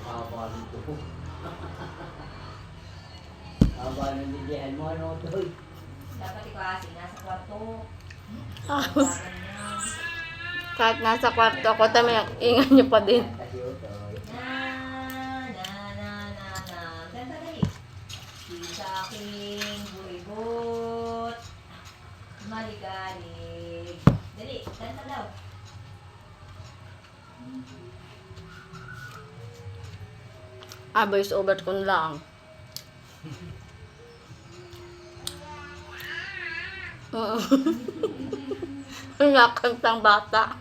Haba nito. Haba ng didihan mo, ano ito? Dapat ikaw kasi nasa kwarto. Ah, Bagan yan. kahit nasa kwarto ako, tama yung ingay niyo pa din. Kasi ito. Ganda dali. Di sa aking buribot. Maligalig. Dali, ganda daw. Voice over ko lang. Oo. Nakakantang bata.